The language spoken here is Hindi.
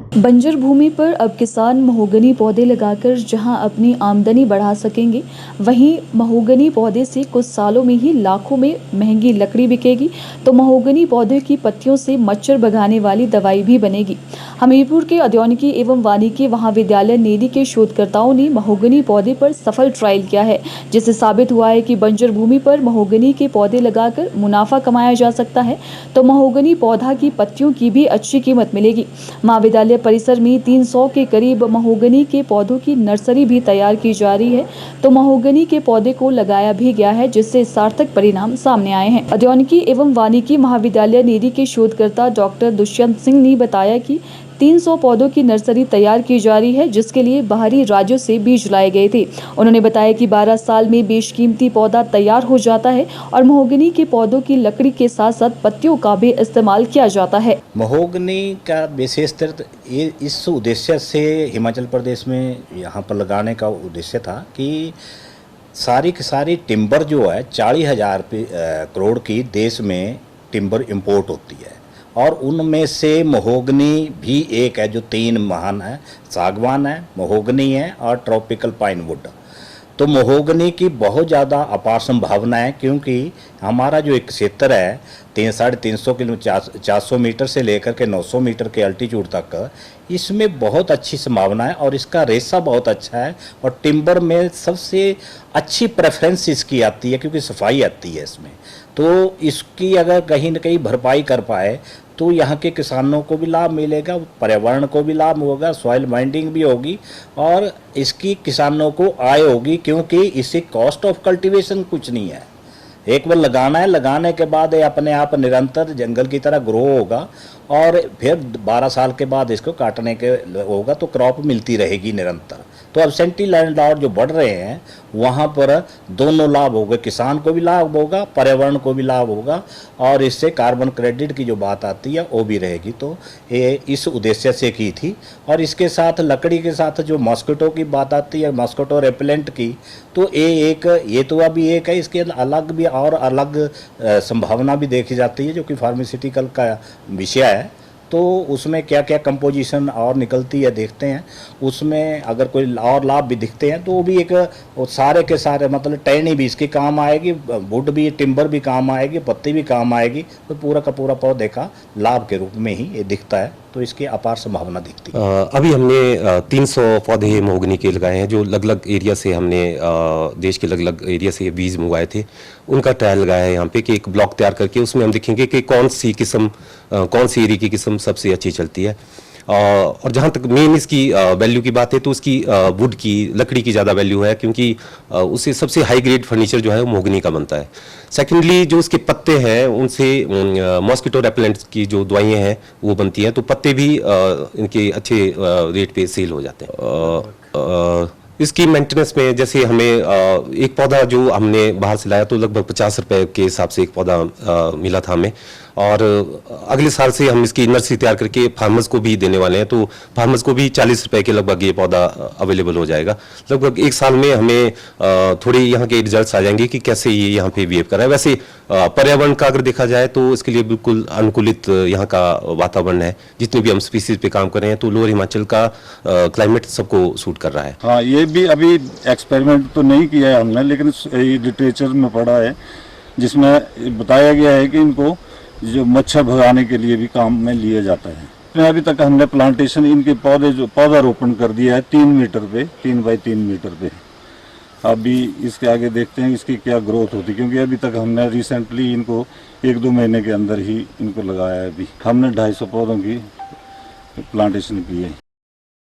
बंजर भूमि पर अब किसान महोगनी पौधे लगाकर जहां अपनी आमदनी बढ़ा सकेंगे, वहीं महोगनी पौधे से कुछ सालों में ही लाखों में महंगी लकड़ी बिकेगी, तो महोगनी पौधे की पत्तियों से मच्छर भगाने वाली दवाई भी बनेगी। हमीरपुर के औद्यानिकी एवं वानिकी महाविद्यालय नेरी के शोधकर्ताओं ने महोगनी पौधे पर सफल ट्रायल किया है, जिससे साबित हुआ है कि बंजर भूमि पर महोगनी के पौधे लगाकर मुनाफा कमाया जा सकता है, तो महोगनी पौधा की पत्तियों की भी अच्छी कीमत मिलेगी। महाविद्यालय परिसर में 300 के करीब महोगनी के पौधों की नर्सरी भी तैयार की जा रही है, तो महोगनी के पौधे को लगाया भी गया है, जिससे सार्थक परिणाम सामने आए हैं। औद्यानिकी एवं वानिकी महाविद्यालय नेरी के शोधकर्ता डॉक्टर दुष्यंत सिंह ने बताया कि 300 पौधों की नर्सरी तैयार की जा रही है, जिसके लिए बाहरी राज्यों से बीज लाए गए थे। उन्होंने बताया कि 12 साल में बेशकीमती पौधा तैयार हो जाता है और महोगनी के पौधों की लकड़ी के साथ साथ पत्तियों का भी इस्तेमाल किया जाता है। महोगनी का विशेषतर इस उद्देश्य से हिमाचल प्रदेश में यहाँ पर लगाने का उद्देश्य था कि सारी की सारी टिम्बर जो है 40,000 करोड़ की देश में टिम्बर इंपोर्ट होती है, और उनमें से महोगनी भी एक है जो 3 महान है। सागवान है, महोगनी है और ट्रॉपिकल पाइन वुड। तो महोगनी की बहुत ज़्यादा अपार संभावना है, क्योंकि हमारा जो एक क्षेत्र है 350 किलोमीटर 400 मीटर से लेकर के 900 मीटर के अल्टीट्यूड तक, इसमें बहुत अच्छी संभावना है और इसका रेशा बहुत अच्छा है। और टिम्बर में सबसे अच्छी प्रेफरेंस इसकी आती है क्योंकि सफाई आती है इसमें। तो इसकी अगर कहीं ना कहीं भरपाई कर पाए तो यहाँ के किसानों को भी लाभ मिलेगा, पर्यावरण को भी लाभ होगा, सॉइल माइंडिंग भी होगी और इसकी किसानों को आय होगी, क्योंकि इससे कॉस्ट ऑफ कल्टीवेशन कुछ नहीं है। एक बार लगाना है, लगाने के बाद ये अपने आप निरंतर जंगल की तरह ग्रो होगा और फिर 12 साल के बाद इसको काटने के होगा, तो क्रॉप मिलती रहेगी निरंतर। तो एब्सेंटी लैंडलॉर्ड जो बढ़ रहे हैं वहाँ पर दोनों लाभ होगा, किसान को भी लाभ होगा, पर्यावरण को भी लाभ होगा, और इससे कार्बन क्रेडिट की जो बात आती है वो भी रहेगी। तो ये इस उद्देश्य से की थी। और इसके साथ लकड़ी के साथ जो मॉस्किटो की बात आती है, मॉस्किटो रेपेलेंट की, तो ये तो अभी एक है, इसके अलग भी और अलग संभावना भी देखी जाती है जो कि फार्मास्यूटिकल का विषय है। तो उसमें क्या क्या कंपोजिशन और निकलती है देखते हैं, उसमें अगर कोई और लाभ भी दिखते हैं तो वो भी एक वो सारे के सारे मतलब टहनी भी इसके काम आएगी, वुड भी, टिम्बर भी काम आएगी, पत्ती भी काम आएगी, तो पूरा का पूरा पौधे का लाभ के रूप में ही ये दिखता है। तो इसकी अपार संभावना दिखती है। अभी हमने 300 पौधे महोगनी के लगाए हैं, जो अलग अलग एरिया से हमने देश के अलग अलग एरिया से बीज मंगवाए थे, उनका ट्रायल लगाया है यहाँ पे कि एक ब्लॉक तैयार करके उसमें हम देखेंगे कि कौन सी किस्म, कौन सी एरिया की किस्म सबसे अच्छी चलती है। और जहाँ तक मेन इसकी वैल्यू की बात है तो उसकी वुड की, लकड़ी की ज़्यादा वैल्यू है, क्योंकि उससे सबसे हाई ग्रेड फर्नीचर जो है वो महोगनी का बनता है। सेकेंडली जो उसके पत्ते हैं उनसे मॉस्किटो रेपेलेंट की जो दवाइयाँ हैं वो बनती हैं, तो पत्ते भी इनके अच्छे रेट पे सेल हो जाते हैं। इसकी मेंटेनेंस में जैसे हमें एक पौधा जो हमने बाहर से लाया तो लगभग 50 रुपए के हिसाब से एक पौधा मिला था हमें, और अगले साल से हम इसकी नर्सरी तैयार करके फार्मर्स को भी देने वाले हैं, तो फार्मर्स को भी 40 रुपए के लगभग ये पौधा अवेलेबल हो जाएगा। लगभग 1 साल में हमें थोड़े यहाँ के रिजल्ट्स आ जाएंगे कि कैसे ये यहाँ पे बिहेव कर रहा है। वैसे पर्यावरण का अगर देखा जाए तो इसके लिए बिल्कुल अनुकूलित यहाँ का वातावरण है। जितने भी हम स्पीसीज पे काम कर रहे हैं तो लोअर हिमाचल का क्लाइमेट सबको सूट कर रहा है। हाँ, ये भी अभी एक्सपेरिमेंट तो नहीं किया है हमने, लेकिन लिटरेचर में पढ़ा है जिसमें बताया गया है कि इनको जो मच्छर भगाने के लिए भी काम में लिया जाता है। अभी तक हमने प्लांटेशन इनके पौधारोपण कर दिया है 3 मीटर पे, 3 बाई 3 मीटर पे। अभी इसके आगे देखते हैं इसकी क्या ग्रोथ होती है, क्योंकि अभी तक हमने रिसेंटली इनको 1-2 महीने के अंदर ही इनको लगाया है। अभी हमने 250 पौधों की प्लांटेशन की है।